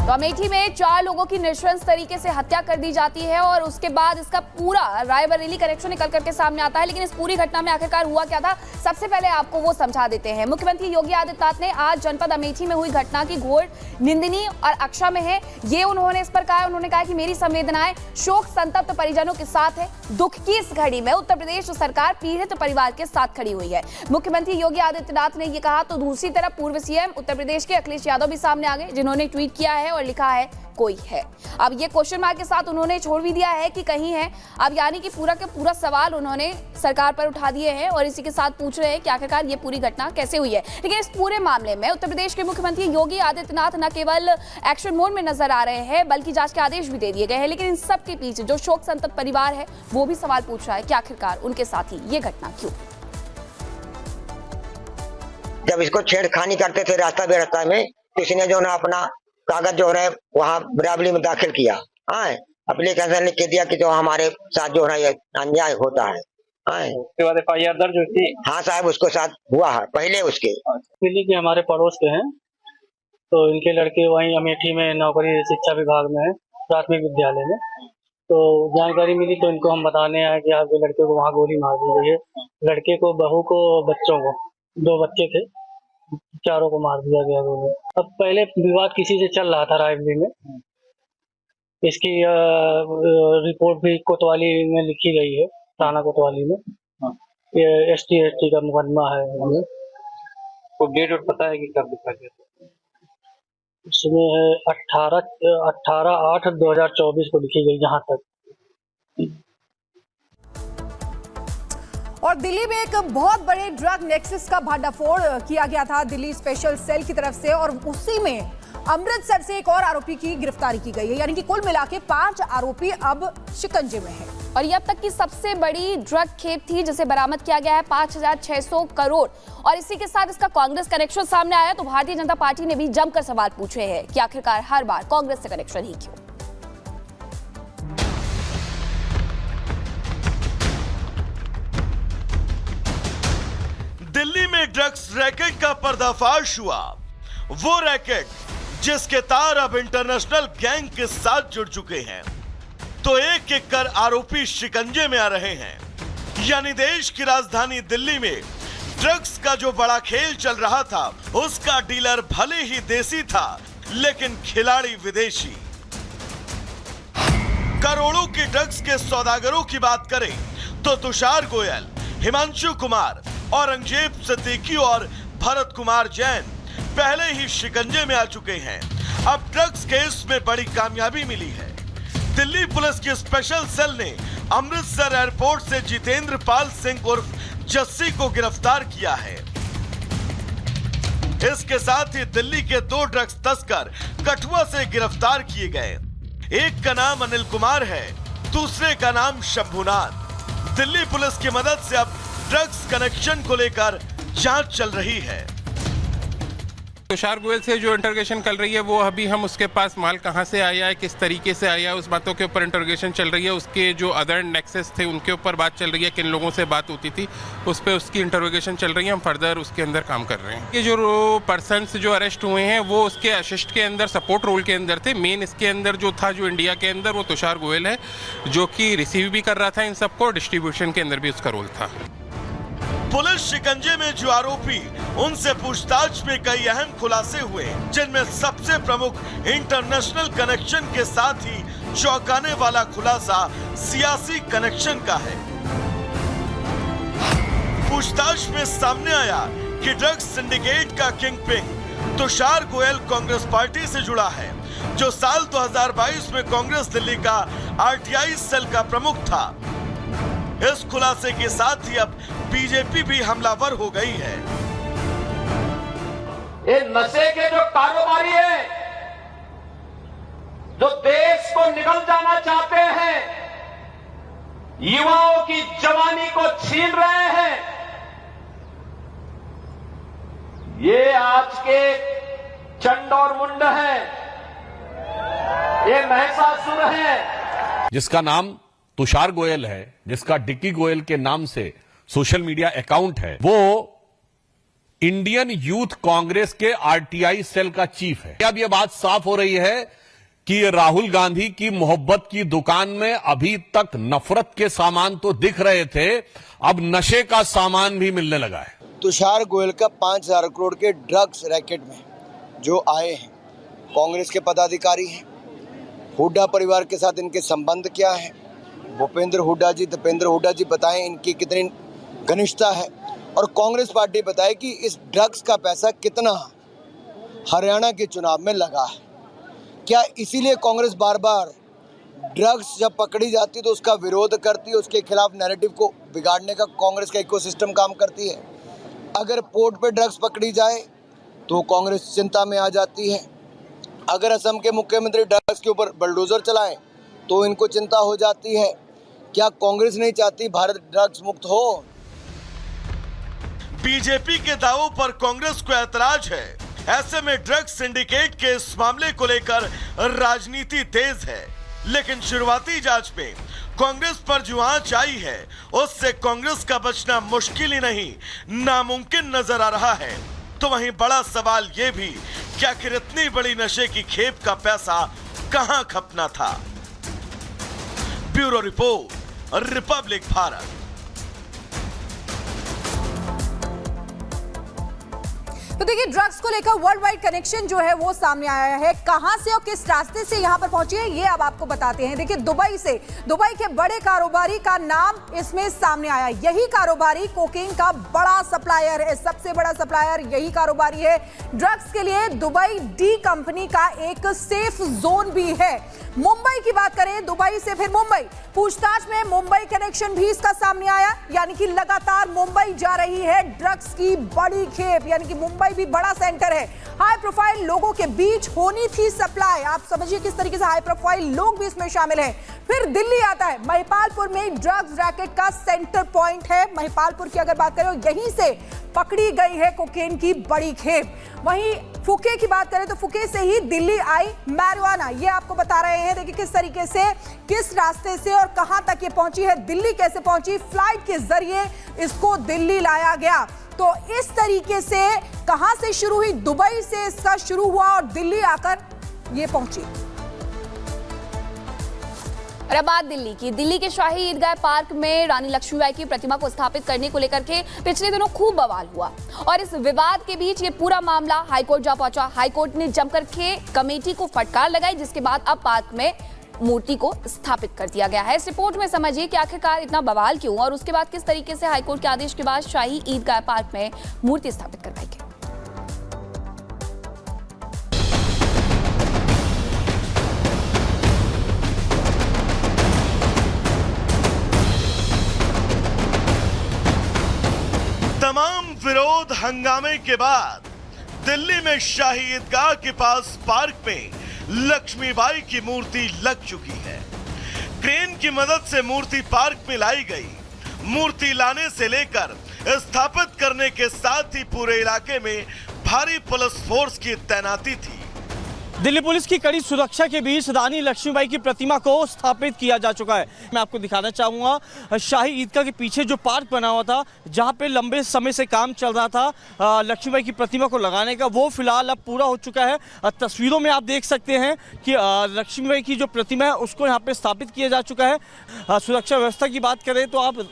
तो अमेठी में 4 लोगों की नृशंस तरीके से हत्या कर दी जाती है और उसके बाद इसका पूरा रायबरेली कनेक्शन निकल करके सामने आता है। लेकिन इस पूरी घटना में आखिरकार हुआ क्या था, सबसे पहले आपको वो समझा देते हैं। मुख्यमंत्री योगी आदित्यनाथ ने आज जनपद अमेठी में हुई घटना की घोर निंदनीय और अक्षम्य है, ये उन्होंने इस पर कहा। उन्होंने कहा कि मेरी संवेदनाएं शोक संतप्त परिजनों के साथ है। दुख की इस घड़ी में उत्तर प्रदेश सरकार पीड़ित परिवार के साथ खड़ी हुई है। मुख्यमंत्री योगी आदित्यनाथ ने यह कहा तो दूसरी तरफ पूर्व सीएम उत्तर प्रदेश के अखिलेश यादव भी सामने आ गए, जिन्होंने ट्वीट किया है और लिखा है कोई है। अब ये क्वेश्चन मार्क के साथ उन्होंने छोड़ भी दिया है कि कहीं है। अब यानी कि पूरा के पूरा सवाल उन्होंने सरकार पर उठा दिए हैं और इसी के साथ पूछ रहे हैं कि आखिरकार ये पूरी घटना कैसे हुई है। लेकिन इस पूरे मामले में उत्तर प्रदेश के मुख्यमंत्री योगी आदित्यनाथ न केवल एक्शन मोड में नजर आ रहे हैं, बल्कि जांच के आदेश भी दे दिए गए हैं। लेकिन इन सब के पीछे जो शोक संतप्त परिवार है वो भी सवाल पूछ रहा है कि आखिरकार उनके साथ ही ये घटना क्यों। जब इसको छेड़खानी करते थे रास्ता बेरास्ता में, किसी जो ना अपना कागज जो है वहाँ बराबरी में दाखिल किया, एप्लीकेशन लिख के दिया कि जो हमारे साथ जो है अन्याय होता है। उसके बाद FIR दर्ज हुई थी। हाँ साहब, उसको साथ हुआ है पहले उसके। दिल्ली के हमारे पड़ोस के हैं, तो इनके लड़के वहीं अमेठी में नौकरी शिक्षा विभाग में है, प्राथमिक विद्यालय में। तो जानकारी मिली तो इनको हम बताने आए कि आपके लड़के को वहाँ गोली मार दी गई है। लड़के को, बहू को, बच्चों को, 2 बच्चे थे, चारों को मार दिया गया गोली। अब पहले विवाद किसी से चल रहा था रायबरेली में, इसकी रिपोर्ट भी कोतवाली में लिखी गई है, थाना कोतवाली में। ये ST का मुकदमा है। तो डेट और पता है कि कब लिखा गया? इसमें है 18/8/2024 को लिखी गई जहाँ तक। और दिल्ली में एक बहुत बड़े ड्रग नेक्सस का भांडाफोड़ किया गया था दिल्ली स्पेशल सेल की तरफ से, और उसी में अमृतसर से एक और आरोपी की गिरफ्तारी की गई है। यानी कि कुल मिला के 5 आरोपी अब शिकंजे में हैं। और ये अब तक की सबसे बड़ी ड्रग खेप थी जिसे बरामद किया गया है 5,600 करोड़। और इसी के साथ इसका कांग्रेस कनेक्शन सामने आया तो भारतीय जनता पार्टी ने भी जमकर सवाल पूछे हैं कि आखिरकार हर बार कांग्रेस से कनेक्शन ही क्यों। दिल्ली में ड्रग्स रैकेट का पर्दाफाश हुआ, वो रैकेट जिसके तार अब इंटरनेशनल गैंग के साथ जुड़ चुके हैं। तो एक एक कर आरोपी शिकंजे में आ रहे हैं। यानी देश की राजधानी दिल्ली में ड्रग्स का जो बड़ा खेल चल रहा था, उसका डीलर भले ही देसी था लेकिन खिलाड़ी विदेशी। करोड़ों के ड्रग्स के सौदागरों की बात करें तो तुषार गोयल, हिमांशु कुमार, औरंगजेब सिद्दीकी और भरत कुमार जैन पहले ही शिकंजे में आ चुके हैं। अब ड्रग्स केस में बड़ी कामयाबी मिली है। दिल्ली पुलिस की स्पेशल सेल ने अमृतसर एयरपोर्ट से जितेंद्र पाल सिंह उर्फ जस्सी को गिरफ्तार किया है। इसके साथ ही दिल्ली के 2 ड्रग्स तस्कर कठुआ से गिरफ्तार किए गए। एक का नाम अनिल कुमार है, दूसरे का नाम शंभुनाथ। दिल्ली पुलिस की मदद से अब ड्रग्स कनेक्शन को लेकर जांच चल रही है। तुषार गोयल से जो इंटरोगेशन कर रही है वो अभी हम उसके पास माल कहां से आया है, किस तरीके से आया है, उस बातों के ऊपर इंटरोगेशन चल रही है। उसके जो अदर नेक्सेस थे उनके ऊपर बात चल रही है, किन लोगों से बात होती थी उस पर उसकी इंटरोगेशन चल रही है। हम फर्दर उसके अंदर काम कर रहे हैं। ये जो पर्सन्स जो अरेस्ट हुए हैं वो उसके असिस्ट के अंदर, सपोर्ट रोल के अंदर थे। मेन इसके अंदर जो था, जो इंडिया के अंदर, वो तुषार गोयल है, जो कि रिसीव भी कर रहा था इन सबको, डिस्ट्रीब्यूशन के अंदर भी उसका रोल था। पुलिस शिकंजे में जो आरोपी, उनसे पूछताछ में कई अहम खुलासे हुए, जिनमें सबसे प्रमुख इंटरनेशनल कनेक्शन के साथ ही चौंकाने वाला खुलासा सियासी कनेक्शन का है। पूछताछ में सामने आया कि ड्रग्स सिंडिकेट का king pin Tushar Goyal Congress party से जुड़ा है, जो साल 2022 में कांग्रेस दिल्ली का RTI सेल का प्रमुख था। इस खुलासे के साथ ही अब बीजेपी भी हमलावर हो गई है। ये नशे के जो कारोबारी है, जो देश को निगल जाना चाहते हैं, युवाओं की जवानी को छीन रहे हैं, ये आज के चंड और मुंड हैं, ये महिषासुर हैं। जिसका नाम तुषार गोयल है, जिसका डिक्की गोयल के नाम से सोशल मीडिया अकाउंट है, वो इंडियन यूथ कांग्रेस के आरटीआई सेल का चीफ है। अब यह बात साफ हो रही है कि राहुल गांधी की मोहब्बत की दुकान में अभी तक नफरत के सामान तो दिख रहे थे, अब नशे का सामान भी मिलने लगा है। तुषार गोयल का 5,000 करोड़ के ड्रग्स रैकेट में जो आए हैं, कांग्रेस के पदाधिकारी हैं। हुड्डा परिवार के साथ इनके संबंध क्या है? भूपेंद्र हुड्डा जी, दीपेंद्र हुड्डा जी बताएं इनकी कितनी घनिष्ठता है, और कांग्रेस पार्टी बताए कि इस ड्रग्स का पैसा कितना हरियाणा के चुनाव में लगा है। क्या इसीलिए कांग्रेस बार बार ड्रग्स जब पकड़ी जाती तो उसका विरोध करती है, उसके खिलाफ नैरेटिव को बिगाड़ने का कांग्रेस का इकोसिस्टम काम करती है? अगर पोर्ट पे ड्रग्स पकड़ी जाए तो कांग्रेस चिंता में आ जाती है। अगर असम के मुख्यमंत्री ड्रग्स के ऊपर बलडोजर चलाएं तो इनको चिंता हो जाती है। क्या कांग्रेस नहीं चाहती भारत ड्रग्स मुक्त हो? बीजेपी के दावों पर कांग्रेस को ऐतराज है। ऐसे में ड्रग्स सिंडिकेट के इस मामले को लेकर राजनीति तेज है, लेकिन शुरुआती जांच में कांग्रेस पर जो आंच आई है उससे कांग्रेस का बचना मुश्किल ही नहीं, नामुमकिन नजर आ रहा है। तो वहीं बड़ा सवाल ये भी कि आखिर इतनी बड़ी नशे की खेप का पैसा कहां खपना था। Bureau report, Republic Bharat. तो देखिए, ड्रग्स को लेकर वर्ल्ड वाइड कनेक्शन जो है वो सामने आया है। कहां से और किस रास्ते से यहां पर पहुंची है ये अब आपको बताते हैं। देखिए, दुबई से, दुबई के बड़े कारोबारी का नाम इसमें सामने आया। यही कारोबारी कोकेन का बड़ा सप्लायर है, सबसे बड़ा सप्लायर यही कारोबारी है। ड्रग्स के लिए दुबई डी कंपनी का एक सेफ जोन भी है। मुंबई की बात करें, दुबई से फिर मुंबई, पूछताछ में मुंबई कनेक्शन भी इसका सामने आया। यानी कि लगातार मुंबई जा रही है ड्रग्स की बड़ी खेप, यानी कि मुंबई भी बड़ा सेंटर है। हाई प्रोफाइल लोगों के बीच होनी थी सप्लाई। आप समझिए किस तरीके से हाई प्रोफाइल लोग भी इसमें शामिल हैं। फिर दिल्ली आता है। महिपालपुर में ड्रग्स रैकेट का सेंटर पॉइंट है। महिपालपुर की अगर बात करें, यहीं से पकड़ी गई है कोकेन की बड़ी खेप। वहीं फुके की बात करें तो फुके से ही दिल्ली आई मैरिजुआना। ये आपको बता रहे हैं, देखिए किस तरीके से, किस रास्ते से और कहां तक ये पहुंची है, दिल्ली कैसे पहुंची। फ्लाइट के जरिए इसको दिल्ली लाया गया। तो इस तरीके से कहां से शुरू हुई, दुबई से इसका शुरू हुआ और दिल्ली आकर ये पहुंची। और अब बात दिल्ली की। दिल्ली के शाही ईदगाह पार्क में रानी लक्ष्मीबाई की प्रतिमा को स्थापित करने को लेकर के पिछले दिनों खूब बवाल हुआ, और इस विवाद के बीच ये पूरा मामला हाईकोर्ट जा पहुंचा। हाईकोर्ट ने जमकर के कमेटी को फटकार लगाई, जिसके बाद अब पार्क में मूर्ति को स्थापित कर दिया गया है। इस रिपोर्ट में समझिए कि आखिरकार इतना बवाल क्यों, और उसके बाद किस तरीके से हाईकोर्ट के आदेश के बाद शाही ईदगाह पार्क में मूर्ति स्थापित करवाई गई। तमाम विरोध हंगामे के बाद दिल्ली में शाही ईदगाह के पास पार्क में लक्ष्मीबाई की मूर्ति लग चुकी है। क्रेन की मदद से मूर्ति पार्क में लाई गई। मूर्ति लाने से लेकर स्थापित करने के साथ ही पूरे इलाके में भारी पुलिस फोर्स की तैनाती थी। दिल्ली पुलिस की कड़ी सुरक्षा के बीच रानी लक्ष्मीबाई की प्रतिमा को स्थापित किया जा चुका है। मैं आपको दिखाना चाहूँगा शाही ईदगाह के पीछे जो पार्क बना हुआ था, जहाँ पे लंबे समय से काम चल रहा था लक्ष्मीबाई की प्रतिमा को लगाने का, वो फिलहाल अब पूरा हो चुका है। तस्वीरों में आप देख सकते हैं कि लक्ष्मीबाई की जो प्रतिमा है उसको यहाँ पे स्थापित किया जा चुका है। सुरक्षा व्यवस्था की बात करें तो आप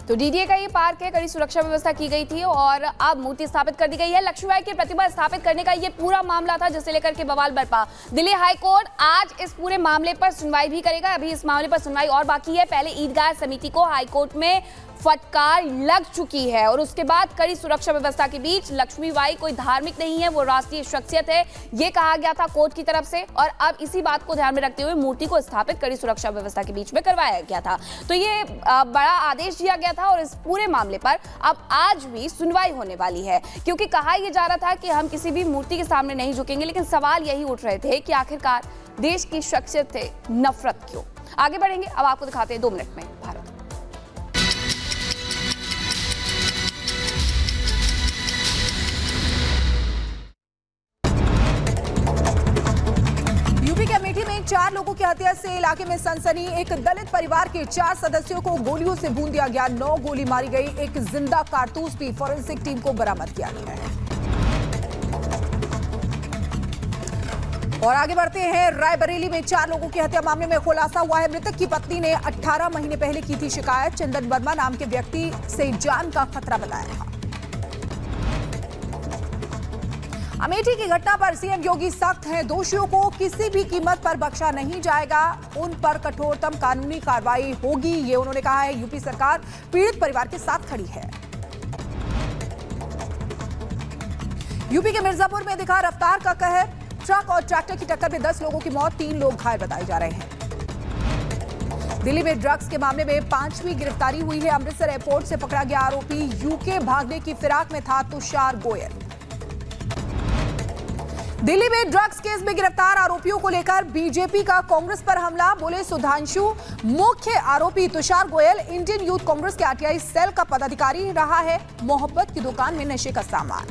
तो डीडीए का ये पार्क है, कड़ी सुरक्षा व्यवस्था की गई थी और अब मूर्ति स्थापित कर दी गई है। लक्ष्मीबाई की प्रतिमा स्थापित करने का ये पूरा मामला था, जिसे लेकर के बवाल बरपा। दिल्ली हाईकोर्ट आज इस पूरे मामले पर सुनवाई भी करेगा। अभी इस मामले पर सुनवाई और बाकी है। पहले ईदगाह समिति को हाईकोर्ट में फटकार लग चुकी है और उसके बाद कड़ी सुरक्षा व्यवस्था के बीच लक्ष्मीबाई कोई धार्मिक नहीं है, वो राष्ट्रीय शख्सियत है, ये कहा गया था कोर्ट की तरफ से। और अब इसी बात को ध्यान में रखते हुए मूर्ति को स्थापित कड़ी सुरक्षा व्यवस्था के बीच में करवाया गया था। तो ये बड़ा आदेश दिया गया था और इस पूरे मामले पर अब आज भी सुनवाई होने वाली है, क्योंकि कहा यह जा रहा था कि हम किसी भी मूर्ति के सामने नहीं झुकेंगे, लेकिन सवाल यही उठ रहे थे कि आखिरकार देश की शख्सियत थे, नफरत क्यों। आगे बढ़ेंगे, अब आपको दिखाते हैं 2 मिनट में भारत। अमेठी में 4 लोगों की हत्या से इलाके में सनसनी। एक दलित परिवार के 4 सदस्यों को गोलियों से भून दिया गया। 9 गोली मारी गई। एक जिंदा कारतूस भी फॉरेंसिक टीम को बरामद किया गया है। और आगे बढ़ते हैं, रायबरेली में 4 लोगों की हत्या मामले में खुलासा हुआ है। मृतक की पत्नी ने 18 महीने पहले की थी शिकायत। चंदन वर्मा नाम के व्यक्ति से जान का खतरा बताया था। अमेठी की घटना पर सीएम योगी सख्त हैं। दोषियों को किसी भी कीमत पर बख्शा नहीं जाएगा। उन पर कठोरतम कानूनी कार्रवाई होगी, ये उन्होंने कहा है। यूपी सरकार पीड़ित परिवार के साथ खड़ी है। यूपी के मिर्जापुर में दिखा रफ्तार का कहर। ट्रक और ट्रैक्टर की टक्कर में 10 लोगों की मौत, 3 लोग घायल बताए जा रहे हैं। दिल्ली में ड्रग्स के मामले में 5वीं गिरफ्तारी हुई है। अमृतसर एयरपोर्ट से पकड़ा गया आरोपी यूके भागने की फिराक में था तुषार गोयल। दिल्ली में ड्रग्स केस में गिरफ्तार आरोपियों को लेकर बीजेपी का कांग्रेस पर हमला। बोले सुधांशु, मुख्य आरोपी तुषार गोयल इंडियन यूथ कांग्रेस के आरटीआई सेल का पदाधिकारी रहा है। मोहब्बत की दुकान में नशे का सामान।